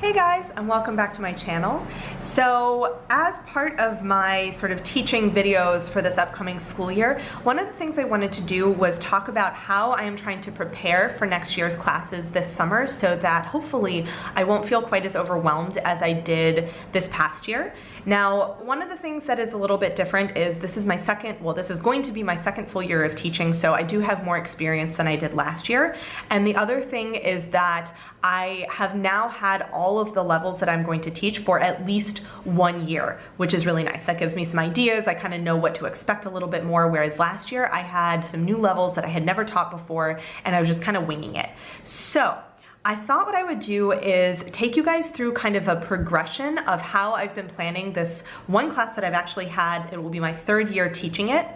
Hey guys, and welcome back to my channel. So as part of my sort of teaching videos for this upcoming school year, one of the things I wanted to do was talk about how I am trying to prepare for next year's classes this summer so that hopefully I won't feel quite as overwhelmed as I did this past year. Now, one of the things that is a little bit different is this is going to be my second full year of teaching, so I do have more experience than I did last year. And the other thing is that I have now had all of the levels that I'm going to teach for at least 1 year, which is really nice. That gives me some ideas. I kind of know what to expect a little bit more, whereas last year I had some new levels that I had never taught before and I was just kind of winging it. So I thought what I would do is take you guys through kind of a progression of how I've been planning this one class that I've actually had. It will be my third year teaching it,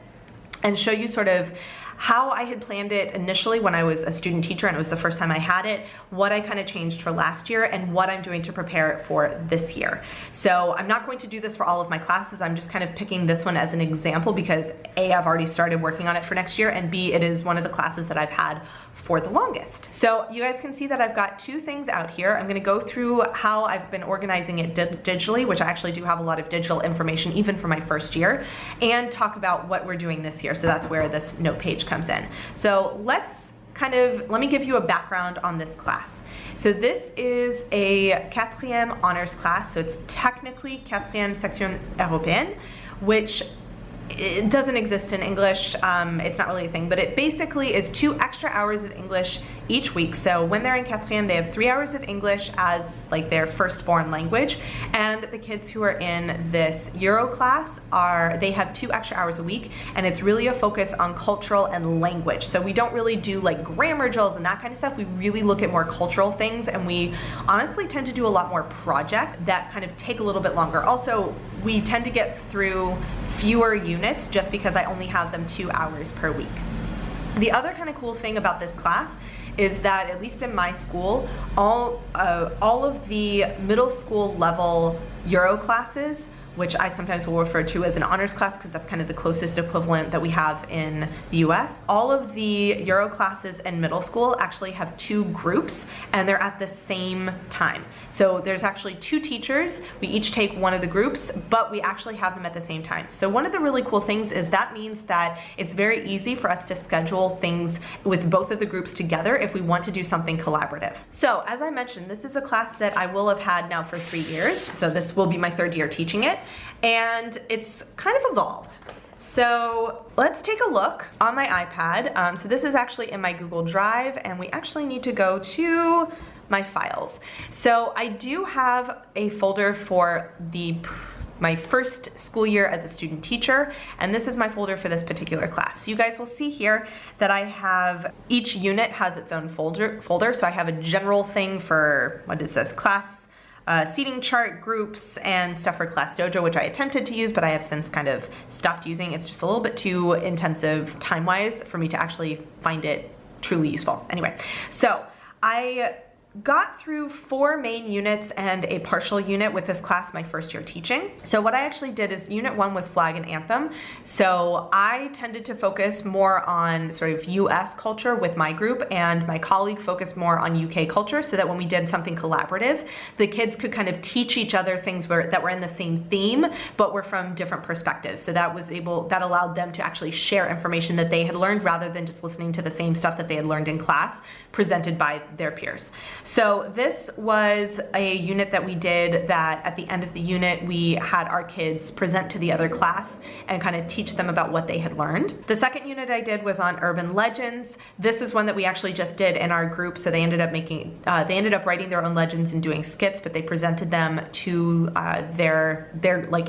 and show you sort of how I had planned it initially when I was a student teacher and it was the first time I had it, what I kind of changed for last year, and what I'm doing to prepare it for this year. So I'm not going to do this for all of my classes. I'm just kind of picking this one as an example because A, I've already started working on it for next year, and B, it is one of the classes that I've had for the longest. So you guys can see that I've got two things out here. I'm gonna go through how I've been organizing it digitally, which I actually do have a lot of digital information even for my first year, and talk about what we're doing this year. So that's where this note page comes in. So let me give you a background on this class. So this is a 4e honors class, so it's technically 4e section européenne, which it doesn't exist in English. It's not really a thing, but it basically is 2 extra hours of English each week. So when they're in 4e, they have 3 hours of English as like their first foreign language, and the kids who are in this Euro class they have 2 extra hours a week, and it's really a focus on cultural and language. So we don't really do like grammar drills and that kind of stuff. We really look at more cultural things, and we honestly tend to do a lot more projects that kind of take a little bit longer. Also, we tend to get through fewer units just because I only have them 2 hours per week. The other kind of cool thing about this class is that, at least in my school, all of the middle school level Euro classes, which I sometimes will refer to as an honors class because that's kind of the closest equivalent that we have in the US. All of the Euro classes in middle school actually have 2 groups, and they're at the same time. So there's actually 2 teachers. We each take one of the groups, but we actually have them at the same time. So one of the really cool things is that means that it's very easy for us to schedule things with both of the groups together if we want to do something collaborative. So as I mentioned, this is a class that I will have had now for 3 years. So this will be my 3rd year teaching it. And it's kind of evolved. So let's take a look on my iPad. So this is actually in my Google Drive, and we actually need to go to my files. So I do have a folder for my first school year as a student teacher, and this is my folder for this particular class. So you guys will see here that I have, each unit has its own folder. So I have a general thing for, what is this, class seating chart, groups, and stuff for Class Dojo, which I attempted to use, but I have since kind of stopped using. It's just a little bit too intensive time-wise for me to actually find it truly useful. Anyway, so I got through 4 main units and a partial unit with this class my first year teaching. So what I actually did is unit 1 was flag and anthem. So I tended to focus more on sort of US culture with my group, and my colleague focused more on UK culture, so that when we did something collaborative, the kids could kind of teach each other things that were in the same theme, but were from different perspectives. So that allowed them to actually share information that they had learned rather than just listening to the same stuff that they had learned in class presented by their peers. So this was a unit that we did that at the end of the unit, we had our kids present to the other class and kind of teach them about what they had learned. The second unit I did was on urban legends. This is one that we actually just did in our group. So they ended up writing their own legends and doing skits, but they presented them to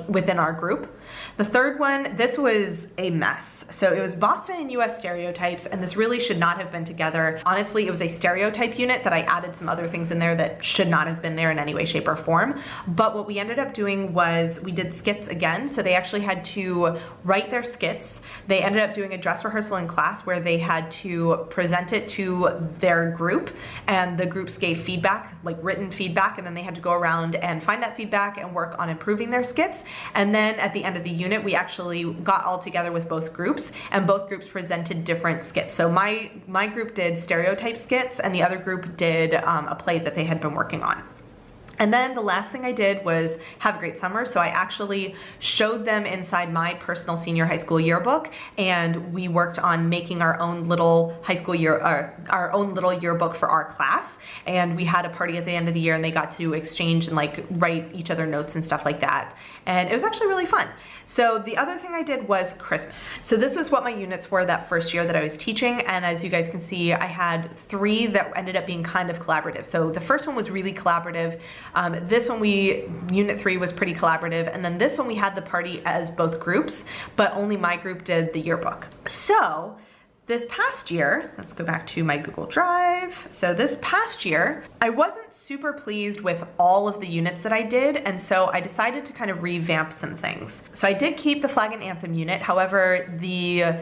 within our group. The third one, this was a mess. So it was Boston and US stereotypes, and this really should not have been together. Honestly, it was a stereotype unit that I added some other things in there that should not have been there in any way, shape, or form. But what we ended up doing was we did skits again. So they actually had to write their skits. They ended up doing a dress rehearsal in class where they had to present it to their group, and the groups gave feedback, like written feedback, and then they had to go around and find that feedback and work on improving their skits. And then at the end of the unit, we actually got all together with both groups, and both groups presented different skits. So my group did stereotype skits, and the other group did a play that they had been working on. And then the last thing I did was have a great summer. So I actually showed them inside my personal senior high school yearbook, and we worked on making our own little high school our own little yearbook for our class. And we had a party at the end of the year, and they got to exchange and like write each other notes and stuff like that. And it was actually really fun. So the other thing I did was Christmas. So this was what my units were that first year that I was teaching. And as you guys can see, I had 3 that ended up being kind of collaborative. So the first one was really collaborative. This one Unit 3 was pretty collaborative. And then this one we had the party as both groups, but only my group did the yearbook. So this past year, let's go back to my Google Drive. So this past year, I wasn't super pleased with all of the units that I did, and so I decided to kind of revamp some things. So I did keep the flag and anthem unit. However, the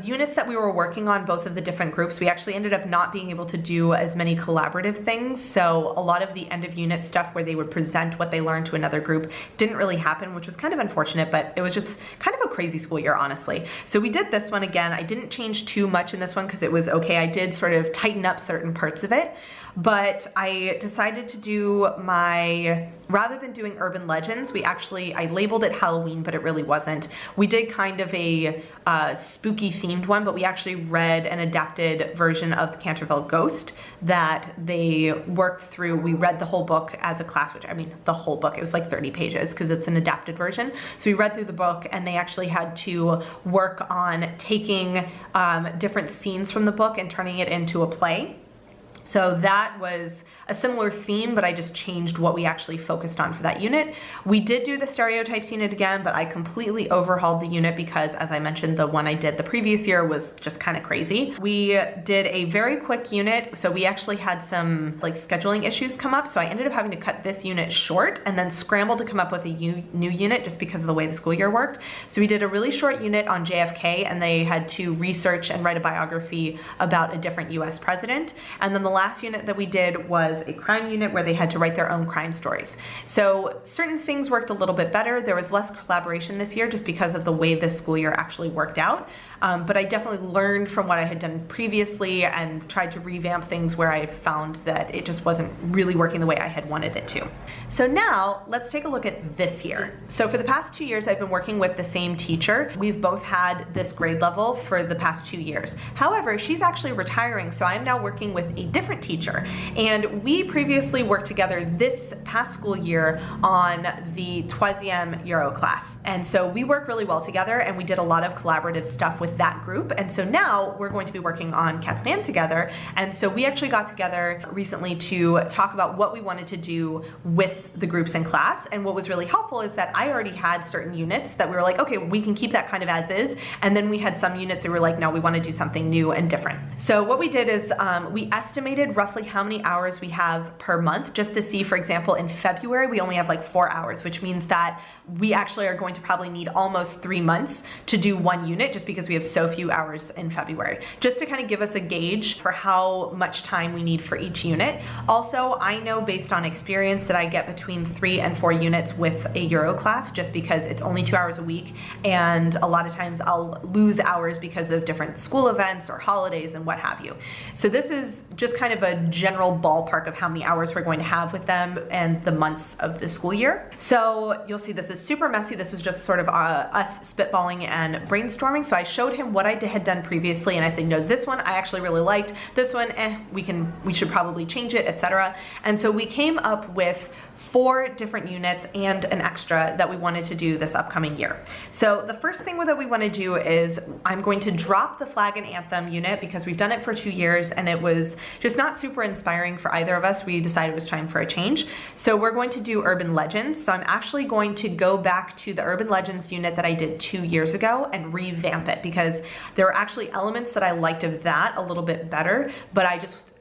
units that we were working on, both of the different groups, we actually ended up not being able to do as many collaborative things. So a lot of the end of unit stuff where they would present what they learned to another group didn't really happen, which was kind of unfortunate, but it was just kind of a crazy school year, honestly. So we did this one again. I didn't change too much in this one because it was okay. I did sort of tighten up certain parts of it, but I decided to do rather than doing urban legends, I labeled it Halloween, but it really wasn't. We did kind of a spooky themed one, but we actually read an adapted version of the Canterville Ghost that they worked through. We read the whole book as a class, the whole book, it was like 30 pages because it's an adapted version. So we read through the book, and they actually had to work on taking different scenes from the book and turning it into a play. So that was a similar theme, but I just changed what we actually focused on for that unit. We did do the stereotypes unit again, but I completely overhauled the unit because, as I mentioned, the one I did the previous year was just kind of crazy. We did a very quick unit, so we actually had some like scheduling issues come up, so I ended up having to cut this unit short and then scramble to come up with a new unit just because of the way the school year worked. So we did a really short unit on JFK, and they had to research and write a biography about a different US president. And then the last unit that we did was a crime unit where they had to write their own crime stories. So certain things worked a little bit better. There was less collaboration this year just because of the way this school year actually worked out. But I definitely learned from what I had done previously and tried to revamp things where I found that it just wasn't really working the way I had wanted it to. So now let's take a look at this year. So for the past 2 years, I've been working with the same teacher. We've both had this grade level for the past 2 years. However, she's actually retiring, so I'm now working with a different teacher. And we previously worked together this past school year on the troisième Euro class. And so we work really well together, and we did a lot of collaborative stuff with that group. And so now we're going to be working on Cat's Band together. And so we actually got together recently to talk about what we wanted to do with the groups in class. And what was really helpful is that I already had certain units that we were like, okay, we can keep that kind of as is. And then we had some units that were like, no, we want to do something new and different. So what we did is we estimated roughly how many hours we have per month, just to see, for example, in February, we only have like 4 hours, which means that we actually are going to probably need almost 3 months to do one unit just because we have so few hours in February, just to kind of give us a gauge for how much time we need for each unit. Also, I know based on experience that I get between 3 and 4 units with a Euro class just because it's only 2 hours a week, and a lot of times I'll lose hours because of different school events or holidays and what have you. So this is just kind of a general ballpark of how many hours we're going to have with them and the months of the school year. So you'll see this is super messy. This was just sort of us spitballing and brainstorming. So I showed him what I had done previously, and I said, no, this one I actually really liked. This one, we should probably change it, etc. And so we came up with 4 different units and an extra that we wanted to do this upcoming year. So the first thing that we want to do is I'm going to drop the flag and anthem unit because we've done it for 2 years and it was just not super inspiring for either of us. We decided it was time for a change. So we're going to do urban legends. So I'm actually going to go back to the urban legends unit that I did 2 years ago and revamp it because there are actually elements that I liked of that a little bit better, but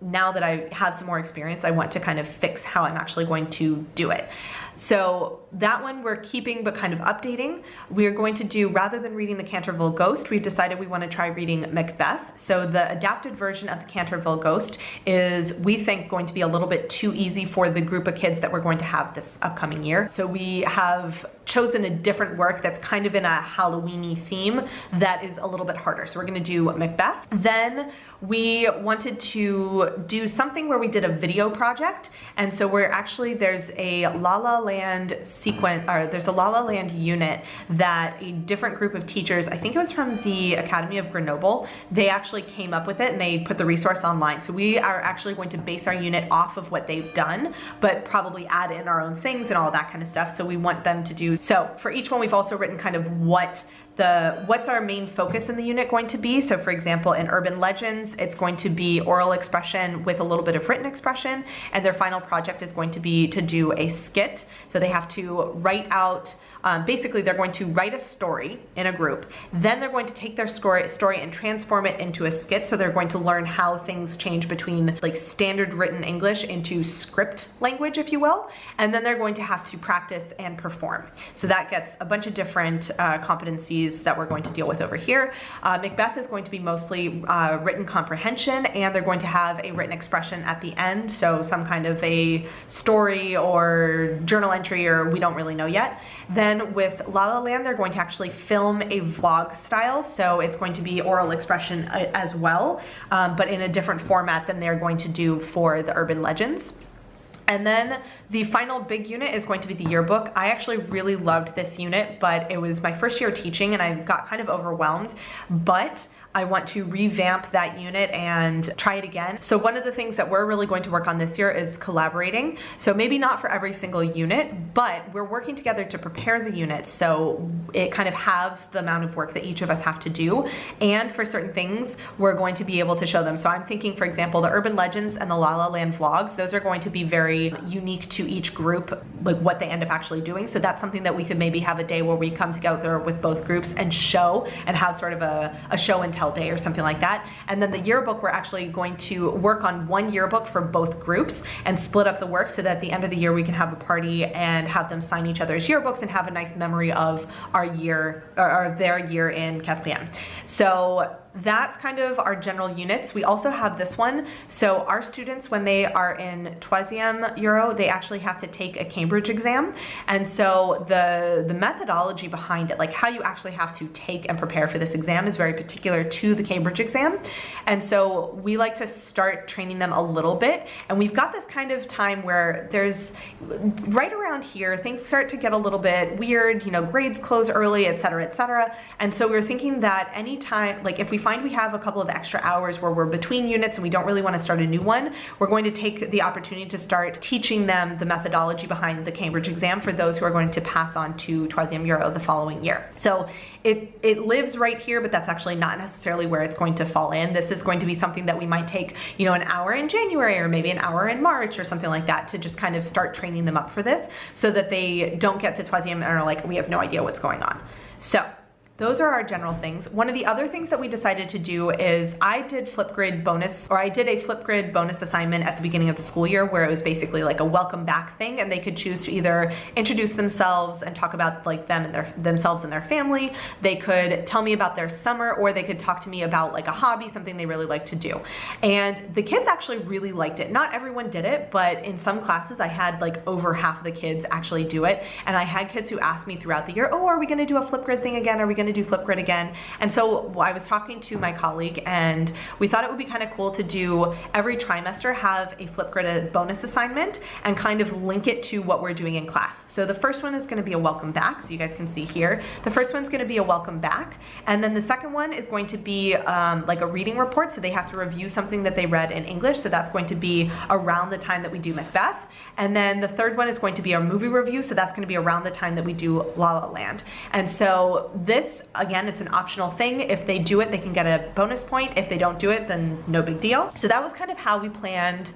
now that I have some more experience, I want to kind of fix how I'm actually going to do it. So that one we're keeping but kind of updating. We're going to do, rather than reading the Canterville Ghost, we've decided we want to try reading Macbeth. So the adapted version of the Canterville Ghost is, we think, going to be a little bit too easy for the group of kids that we're going to have this upcoming year. So we have chosen a different work that's kind of in a Halloween-y theme that is a little bit harder. So we're going to do Macbeth. Then we wanted to do something where we did a video project. And so we're actually, there's a La La Land sequence, or there's a La La Land unit that a different group of teachers, I think it was from the Academy of Grenoble, they actually came up with it and they put the resource online. So we are actually going to base our unit off of what they've done, but probably add in our own things and all that kind of stuff. So we want them to do, so for each one, we've also written kind of what's our main focus in the unit going to be. So for example, in Urban Legends, it's going to be oral expression with a little bit of written expression, and their final project is going to be to do a skit. So they have to write out, basically they're going to write a story in a group, then they're going to take their story and transform it into a skit. So they're going to learn how things change between like standard written English into script language, if you will, and then they're going to have to practice and perform. So that gets a bunch of different competencies that we're going to deal with over here. Macbeth is going to be mostly written comprehension, and they're going to have a written expression at the end, so some kind of a story or journal entry, or we don't really know yet. Then with La La Land, they're going to actually film a vlog style, so it's going to be oral expression as well, but in a different format than they're going to do for the Urban Legends. And then the final big unit is going to be the yearbook. I actually really loved this unit, but it was my first year teaching and I got kind of overwhelmed, but I want to revamp that unit and try it again. So one of the things that we're really going to work on this year is collaborating. So maybe not for every single unit, but we're working together to prepare the unit. So it kind of halves the amount of work that each of us have to do. And for certain things, we're going to be able to show them. So I'm thinking, for example, the Urban Legends and the La La Land vlogs, those are going to be very unique to each group, like what they end up actually doing. So that's something that we could maybe have a day where we come together with both groups and show and have sort of a show and tell day or something like that. And then the yearbook, we're actually going to work on one yearbook for both groups and split up the work so that at the end of the year we can have a party and have them sign each other's yearbooks and have a nice memory of our year, or their year in Quatrième. So that's kind of our general units. We also have this one. So our students, when they are in Troisième Euro, they actually have to take a Cambridge exam. And so the methodology behind it, like how you actually have to take and prepare for this exam, is very particular to the Cambridge exam. And so we like to start training them a little bit. And we've got this kind of time where there's, right around here, things start to get a little bit weird, you know, grades close early, et cetera, et cetera. And so we're thinking that anytime, like if we find we have a couple of extra hours where we're between units and we don't really want to start a new one, we're going to take the opportunity to start teaching them the methodology behind the Cambridge exam for those who are going to pass on to Troisième Euro the following year. So it lives right here, but that's actually not necessarily where it's going to fall in. This is going to be something that we might take, you know, an hour in January or maybe an hour in March or something like that to just kind of start training them up for this so that they don't get to Troisième and are like, we have no idea what's going on. So those are our general things. One of the other things that we decided to do is I did a Flipgrid bonus assignment at the beginning of the school year where it was basically like a welcome back thing, and they could choose to either introduce themselves and talk about like themselves and their family. They could tell me about their summer, or they could talk to me about like a hobby, something they really like to do. And the kids actually really liked it. Not everyone did it, but in some classes I had like over half of the kids actually do it. And I had kids who asked me throughout the year, oh, are we gonna do a Flipgrid thing again? Are we gonna do Flipgrid again? And so I was talking to my colleague and we thought it would be kind of cool to do every trimester have a Flipgrid bonus assignment and kind of link it to what we're doing in class. So the first one is going to be a welcome back, so you guys can see here. The first one's going to be a welcome back, and then the second one is going to be like a reading report, so they have to review something that they read in English, so that's going to be around the time that we do Macbeth. And then the third one is going to be a movie review, so that's going to be around the time that we do La La Land. And so this, again, it's an optional thing. If they do it, they can get a bonus point. If they don't do it, then no big deal. So that was kind of how we planned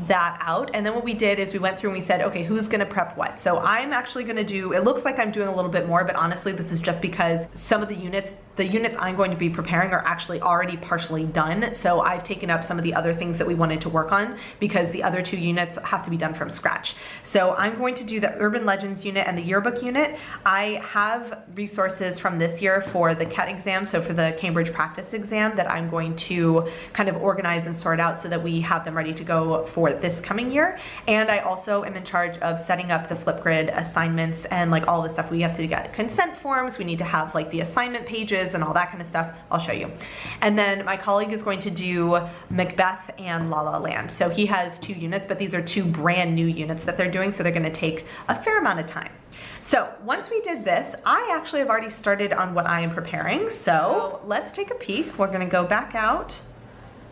that out. And then what we did is we went through and we said, okay, who's gonna prep what? So I'm actually gonna do, it looks like I'm doing a little bit more, but honestly, this is just because some of the units the units I'm going to be preparing are actually already partially done. So I've taken up some of the other things that we wanted to work on because the other 2 units have to be done from scratch. So I'm going to do the Urban Legends unit and the yearbook unit. I have resources from this year for the CET exam, so for the Cambridge practice exam, that I'm going to kind of organize and sort out so that we have them ready to go for this coming year. And I also am in charge of setting up the Flipgrid assignments and like all the stuff. We have to get consent forms, we need to have like the assignment pages and all that kind of stuff. I'll show you. And then my colleague is going to do Macbeth and La La Land. So he has 2 units, but these are 2 brand new units that they're doing, so they're going to take a fair amount of time. So once we did this, I actually have already started on what I am preparing. So let's take a peek. We're going to go back out.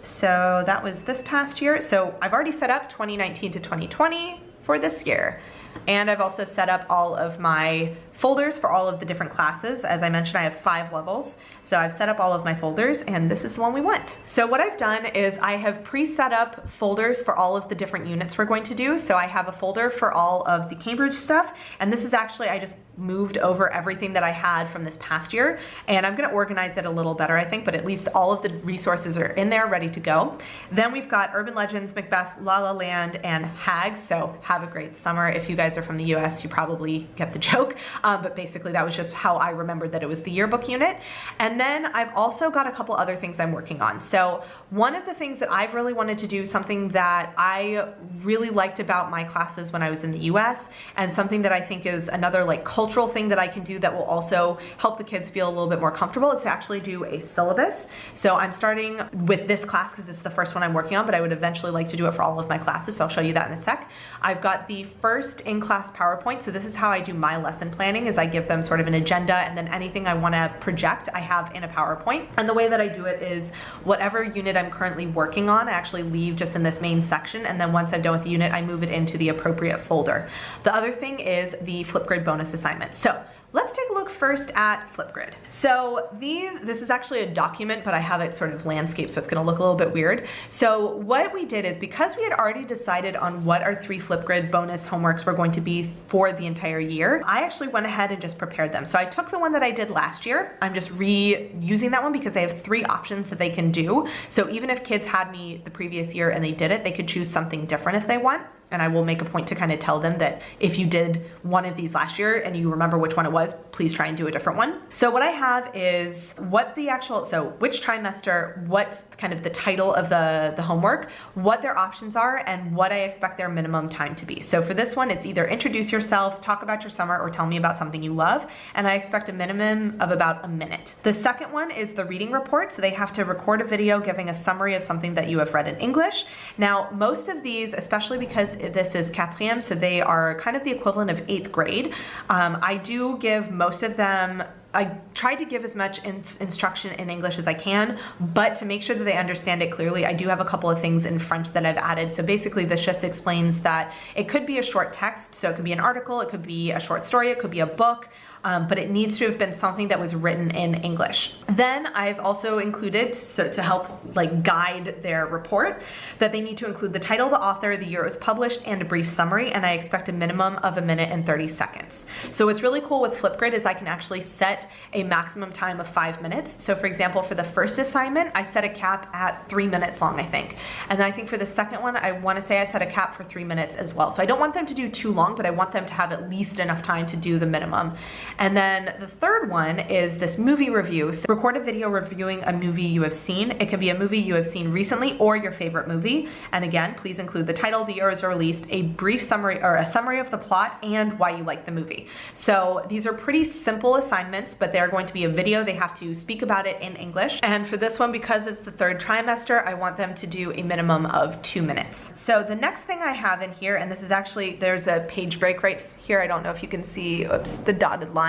So that was this past year. So I've already set up 2019 to 2020 for this year. And I've also set up all of my folders for all of the different classes. As I mentioned, I have 5 levels. So I've set up all of my folders, and this is the one we want. So what I've done is I have pre-set up folders for all of the different units we're going to do. So I have a folder for all of the Cambridge stuff, and this is actually, I just moved over everything that I had from this past year, and I'm gonna organize it a little better, I think, but at least all of the resources are in there ready to go. Then we've got Urban Legends, Macbeth, La La Land, and Hags, so have a great summer. If you guys are from the US, you probably get the joke, but basically that was just how I remembered that it was the yearbook unit. And then I've also got a couple other things I'm working on. So one of the things that I've really wanted to do, something that I really liked about my classes when I was in the US, and something that I think is another like cultural thing that I can do that will also help the kids feel a little bit more comfortable, is to actually do a syllabus. So I'm starting with this class because it's the first one I'm working on, but I would eventually like to do it for all of my classes, so I'll show you that in a sec. I've got the first in-class PowerPoint, so this is how I do my lesson planning, is I give them sort of an agenda, and then anything I want to project I have in a PowerPoint. And the way that I do it is whatever unit I'm currently working on, I actually leave just in this main section, and then once I'm done with the unit, I move it into the appropriate folder. The other thing is the Flipgrid bonus assignment. So let's take a look first at Flipgrid. So this is actually a document, but I have it sort of landscape, so it's gonna look a little bit weird. So what we did is, because we had already decided on what our 3 Flipgrid bonus homeworks were going to be for the entire year, I actually went ahead and just prepared them. So I took the one that I did last year. I'm just reusing that one because they have 3 options that they can do. So even if kids had me the previous year and they did it, they could choose something different if they want. And I will make a point to kind of tell them that if you did one of these last year and you remember which one it was, please try and do a different one. So what I have is what the actual, so which trimester, what's kind of the title of the homework, what their options are, and what I expect their minimum time to be. So for this one, it's either introduce yourself, talk about your summer, or tell me about something you love. And I expect a minimum of about a minute. The second one is the reading report. So they have to record a video giving a summary of something that you have read in English. Now, most of these, especially because this is quatrième, so they are kind of the equivalent of 8th grade. I do give most of them, I try to give as much instruction in English as I can, but to make sure that they understand it clearly, I do have a couple of things in French that I've added. So basically this just explains that it could be a short text, so it could be an article, it could be a short story, it could be a book, but it needs to have been something that was written in English. Then I've also included, so to help like guide their report, that they need to include the title, the author, the year it was published, and a brief summary, and I expect a minimum of 1 minute and 30 seconds. So what's really cool with Flipgrid is I can actually set a maximum time of 5 minutes. So for example, for the first assignment, I set a cap at 3 minutes long, I think. And then I think for the second one, I want to say I set a cap for 3 minutes as well. So I don't want them to do too long, but I want them to have at least enough time to do the minimum. And then the third one is this movie review. So record a video reviewing a movie you have seen. It can be a movie you have seen recently or your favorite movie. And again, please include the title, the year it was released, a brief summary or a summary of the plot, and why you like the movie. So these are pretty simple assignments, but they're going to be a video. They have to speak about it in English. And for this one, because it's the 3rd trimester, I want them to do a minimum of 2 minutes. So the next thing I have in here, and this is actually, there's a page break right here. I don't know if you can see, oops, the dotted line.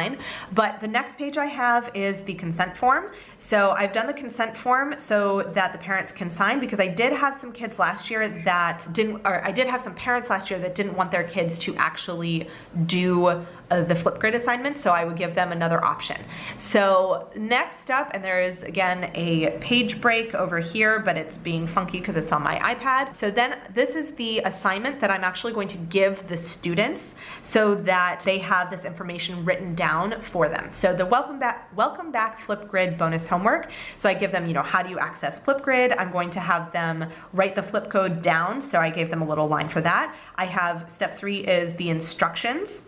But the next page I have is the consent form. So I've done the consent form so that the parents can sign, because I did have some kids last year that didn't, or I did have some parents last year that didn't want their kids to actually do the Flipgrid assignment, so I would give them another option. section. So next up, and there is again a page break over here, but it's being funky because it's on my iPad. So then this is the assignment that I'm actually going to give the students so that they have this information written down for them. So the welcome back Flipgrid bonus homework. So I give them, how do you access Flipgrid? I'm going to have them write the flip code down. So I gave them a little line for that. I have step 3 is the instructions.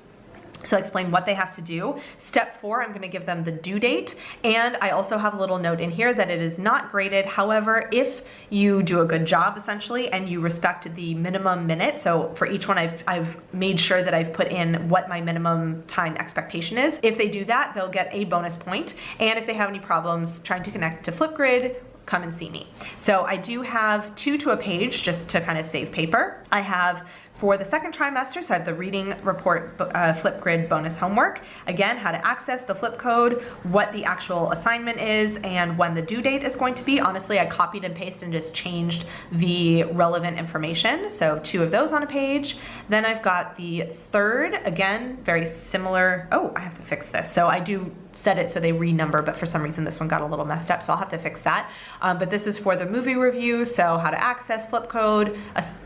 So I explain what they have to do. Step 4, I'm going to give them the due date. And I also have a little note in here that it is not graded. However, if you do a good job essentially and you respect the minimum minute, so for each one I've made sure that I've put in what my minimum time expectation is. If they do that, they'll get a bonus point. And if they have any problems trying to connect to Flipgrid, come and see me. So I do have 2 to a page just to kind of save paper. I have for the second trimester, so I have the reading report Flipgrid bonus homework. Again, how to access the flip code, what the actual assignment is, and when the due date is going to be. Honestly, I copied and pasted and just changed the relevant information. So 2 of those on a page. Then I've got the third, again, very similar. Oh, I have to fix this. So I do set it so they renumber, but for some reason this one got a little messed up, so I'll have to fix that. But this is for the movie review, so how to access flip code,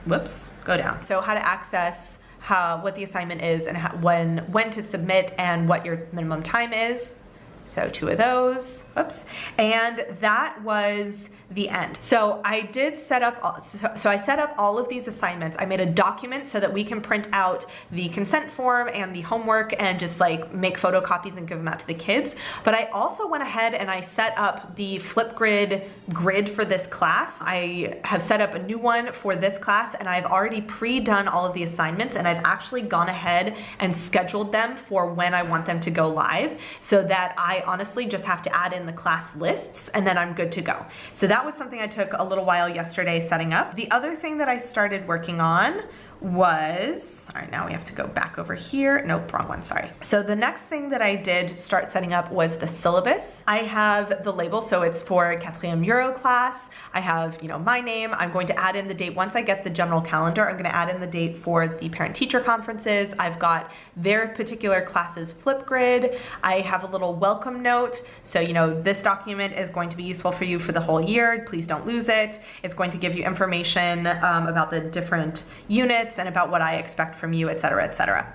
whoops, go down. So how to access what the assignment is and when to submit and what your minimum time is. So 2 of those, whoops. And that was the end. So I did set up, so I set up all of these assignments. I made a document so that we can print out the consent form and the homework and just like make photocopies and give them out to the kids. But I also went ahead and I set up the Flipgrid grid for this class. I have set up a new one for this class and I've already pre-done all of the assignments and I've actually gone ahead and scheduled them for when I want them to go live so that I honestly just have to add in the class lists and then I'm good to go. So that was something I took a little while yesterday setting up. The other thing that I started working on was, all right, now we have to go back over here. Nope, wrong one, sorry. So the next thing that I did start setting up was the syllabus. I have the label, so it's for 4e Euro class. I have, my name. I'm going to add in the date. Once I get the general calendar, I'm gonna add in the date for the parent-teacher conferences. I've got their particular class's Flipgrid. I have a little welcome note. So, this document is going to be useful for you for the whole year. Please don't lose it. It's going to give you information about the different units and about what I expect from you, etc., etc.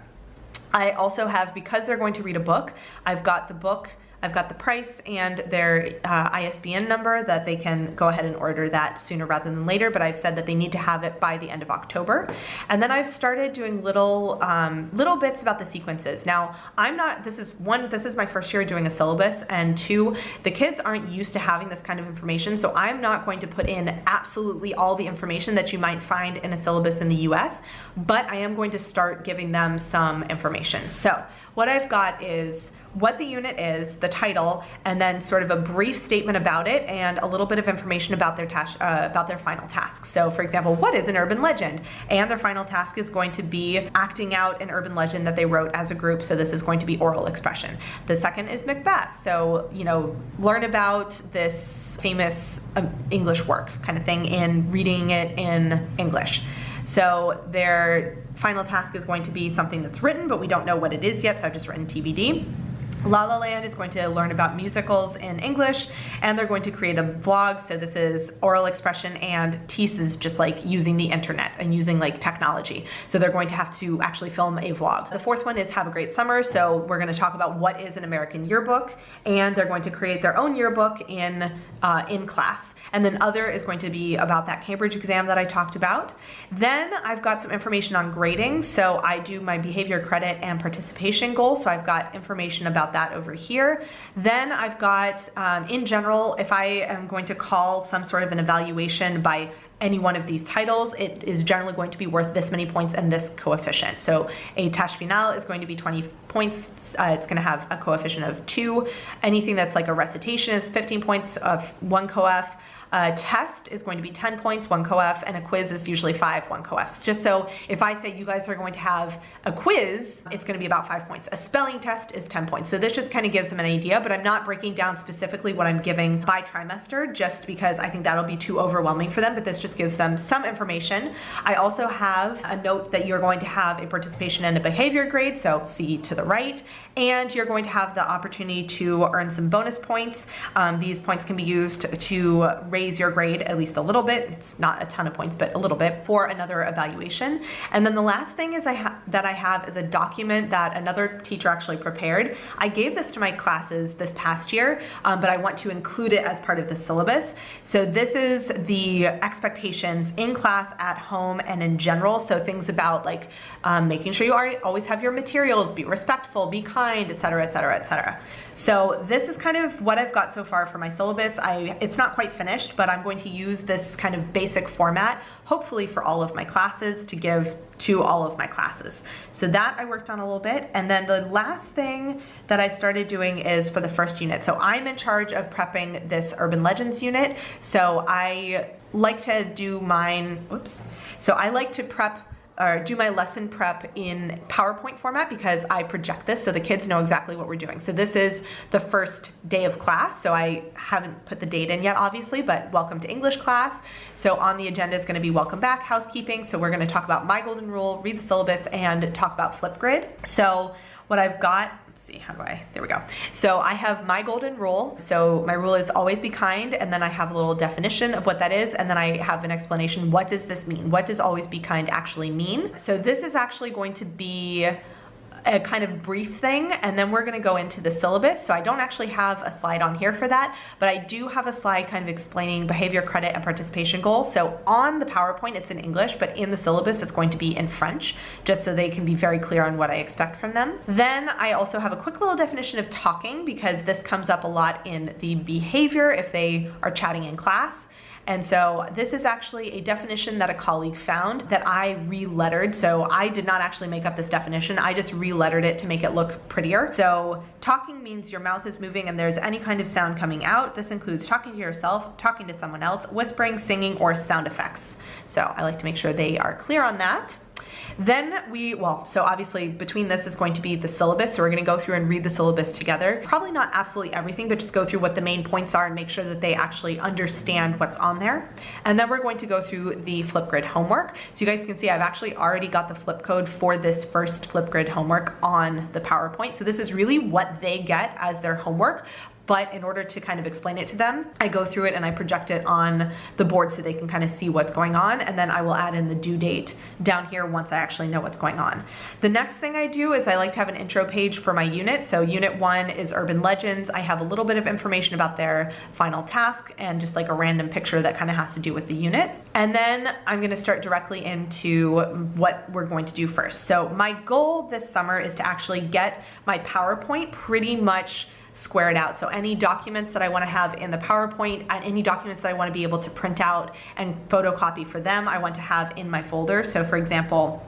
I also have, because they're going to read a book, I've got the book, I've got the price and their ISBN number that they can go ahead and order that sooner rather than later, but I've said that they need to have it by the end of October. And then I've started doing little bits about the sequences. Now, this is my first year doing a syllabus, and 2, the kids aren't used to having this kind of information, so I'm not going to put in absolutely all the information that you might find in a syllabus in the US, but I am going to start giving them some information. So what I've got is what the unit is, the title, and then sort of a brief statement about it and a little bit of information about their final task. So for example, what is an urban legend? And their final task is going to be acting out an urban legend that they wrote as a group. So this is going to be oral expression. The second is Macbeth. So, learn about this famous English work kind of thing in reading it in English. So their final task is going to be something that's written, but we don't know what it is yet, so I've just written TBD. LALALAND is going to learn about musicals in English, and they're going to create a vlog. So this is oral expression, and TECE is just like using the internet and using like technology. So they're going to have to actually film a vlog. The fourth one is Have a Great Summer. So we're going to talk about what is an American yearbook, and they're going to create their own yearbook in class. And then other is going to be about that Cambridge exam that I talked about. Then I've got some information on grading. So I do my behavior credit and participation goals. So I've got information about that over here. Then I've got, in general, if I am going to call some sort of an evaluation by any one of these titles, it is generally going to be worth this many points and this coefficient. So a tâche finale is going to be 20 points. It's going to have a coefficient of 2. Anything that's like a recitation is 15 points of 1 coef. A test is going to be 10 points, 1 co-F, and a quiz is usually 5, 1 co-F. Just so if I say you guys are going to have a quiz, it's going to be about 5 points. A spelling test is 10 points. So this just kind of gives them an idea, but I'm not breaking down specifically what I'm giving by trimester just because I think that'll be too overwhelming for them, but this just gives them some information. I also have a note that you're going to have a participation and a behavior grade, so see to the right, and you're going to have the opportunity to earn some bonus points. These points can be used to raise your grade at least a little bit. It's not a ton of points, but a little bit for another evaluation. And then the last thing is that I have is a document that another teacher actually prepared. I gave this to my classes this past year, but I want to include it as part of the syllabus. So this is the expectations in class, at home, and in general. So things about like making sure you always have your materials, be respectful, be kind, etc., etc., etc. So this is kind of what I've got so far for my syllabus. It's not quite finished, but I'm going to use this kind of basic format, hopefully for all of my classes, to give to all of my classes. So that I worked on a little bit. And then the last thing that I started doing is for the first unit. So I'm in charge of prepping this Urban Legends unit. So I like to do mine, So I like to prep or do my lesson prep in PowerPoint format because I project this so the kids know exactly what we're doing. So this is the first day of class, so I haven't put the date in yet obviously, but welcome to English class. So on the agenda is going to be welcome back, housekeeping. So we're going to talk about my golden rule, read the syllabus, and talk about Flipgrid. So what I've got, let's see, there we go. So I have my golden rule. So my rule is always be kind, and then I have a little definition of what that is, and then I have an explanation. What does this mean? What does always be kind actually mean? So this is actually going to be a kind of brief thing, and then we're going to go into the syllabus. So I don't actually have a slide on here for that, but I do have a slide kind of explaining behavior, credit, and participation goals. So on the PowerPoint, it's in English, but in the syllabus, it's going to be in French, just so they can be very clear on what I expect from them. Then I also have a quick little definition of talking, because this comes up a lot in the behavior if they are chatting in class. And so this is actually a definition that a colleague found that I re-lettered. So I did not actually make up this definition. I just re-lettered it to make it look prettier. So talking means your mouth is moving and there's any kind of sound coming out. This includes talking to yourself, talking to someone else, whispering, singing, or sound effects. So I like to make sure they are clear on that. Then so obviously between this is going to be the syllabus, so we're going to go through and read the syllabus together. Probably not absolutely everything, but just go through what the main points are and make sure that they actually understand what's on there. And then we're going to go through the Flipgrid homework. So you guys can see I've actually already got the flip code for this first Flipgrid homework on the PowerPoint. So this is really what they get as their homework. But in order to kind of explain it to them, I go through it and I project it on the board so they can kind of see what's going on. And then I will add in the due date down here once I actually know what's going on. The next thing I do is I like to have an intro page for my unit. So unit 1 is Urban Legends. I have a little bit of information about their final task and just like a random picture that kind of has to do with the unit. And then I'm going to start directly into what we're going to do first. So my goal this summer is to actually get my PowerPoint pretty much squared out. So any documents that I want to have in the PowerPoint and any documents that I want to be able to print out and photocopy for them, I want to have in my folder. So for example,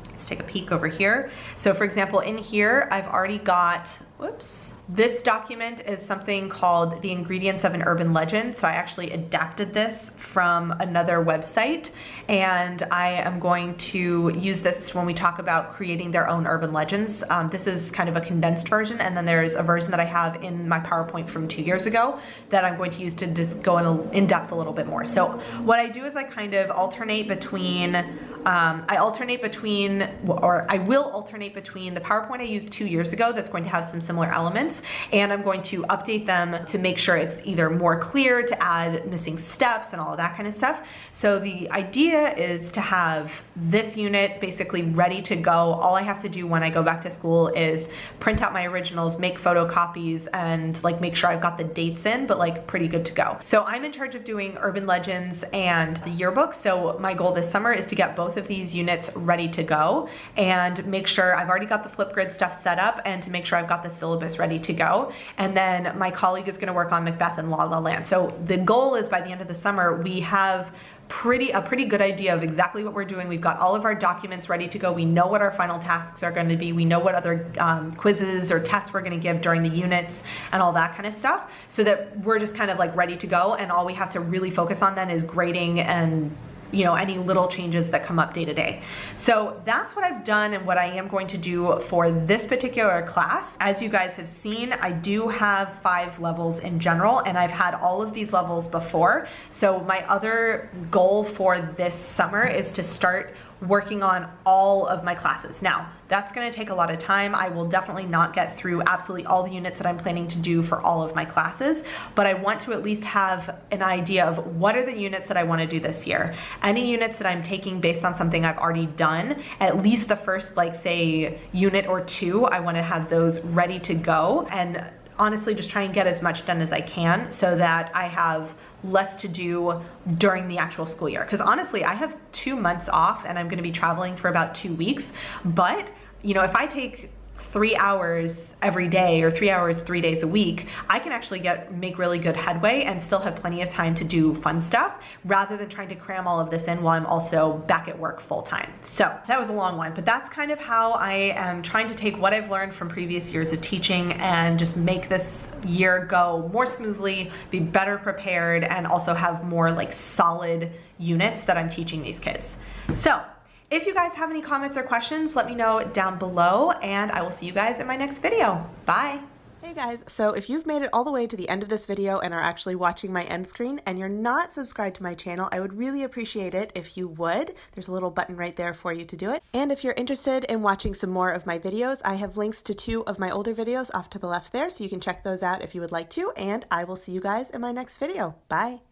let's take a peek over here. So for example, in here, I've already got, this document is something called The Ingredients of an Urban Legend. So I actually adapted this from another website, and I am going to use this when we talk about creating their own urban legends. This is kind of a condensed version, and then there's a version that I have in my PowerPoint from 2 years ago that I'm going to use to just go in depth a little bit more. So what I do is I kind of alternate between, I will alternate between the PowerPoint I used 2 years ago that's going to have some similar elements, and I'm going to update them to make sure it's either more clear, to add missing steps and all of that kind of stuff. So the idea is to have this unit basically ready to go. All I have to do when I go back to school is print out my originals, make photocopies, and like make sure I've got the dates in, but like pretty good to go. So I'm in charge of doing Urban Legends and the yearbook. So my goal this summer is to get both both of these units ready to go and make sure I've already got the Flipgrid stuff set up and to make sure I've got the syllabus ready to go. And then my colleague is going to work on Macbeth and La La Land. So the goal is by the end of the summer, we have a pretty good idea of exactly what we're doing. We've got all of our documents ready to go. We know what our final tasks are going to be. We know what other quizzes or tests we're going to give during the units and all that kind of stuff, so that we're just kind of like ready to go, and all we have to really focus on then is grading and any little changes that come up day to day. So that's what I've done and what I am going to do for this particular class. As you guys have seen, I do have 5 levels in general, and I've had all of these levels before. So my other goal for this summer is to start working on all of my classes. Now, that's going to take a lot of time. I will definitely not get through absolutely all the units that I'm planning to do for all of my classes, but I want to at least have an idea of what are the units that I want to do this year. Any units that I'm taking based on something I've already done, at least the first, like, say, unit or 2, I want to have those ready to go, and honestly just try and get as much done as I can so that I have less to do during the actual school year. Because honestly, I have 2 months off and I'm going to be traveling for about 2 weeks. But if I take 3 hours every day or 3 hours 3 days a week, I can actually make really good headway and still have plenty of time to do fun stuff, rather than trying to cram all of this in while I'm also back at work full time. So that was a long one, but that's kind of how I am trying to take what I've learned from previous years of teaching and just make this year go more smoothly, be better prepared, and also have more like solid units that I'm teaching these kids. So if you guys have any comments or questions, let me know down below, and I will see you guys in my next video. Bye. Hey guys, so if you've made it all the way to the end of this video and are actually watching my end screen and you're not subscribed to my channel, I would really appreciate it if you would. There's a little button right there for you to do it. And if you're interested in watching some more of my videos, I have links to 2 of my older videos off to the left there, so you can check those out if you would like to, and I will see you guys in my next video. Bye.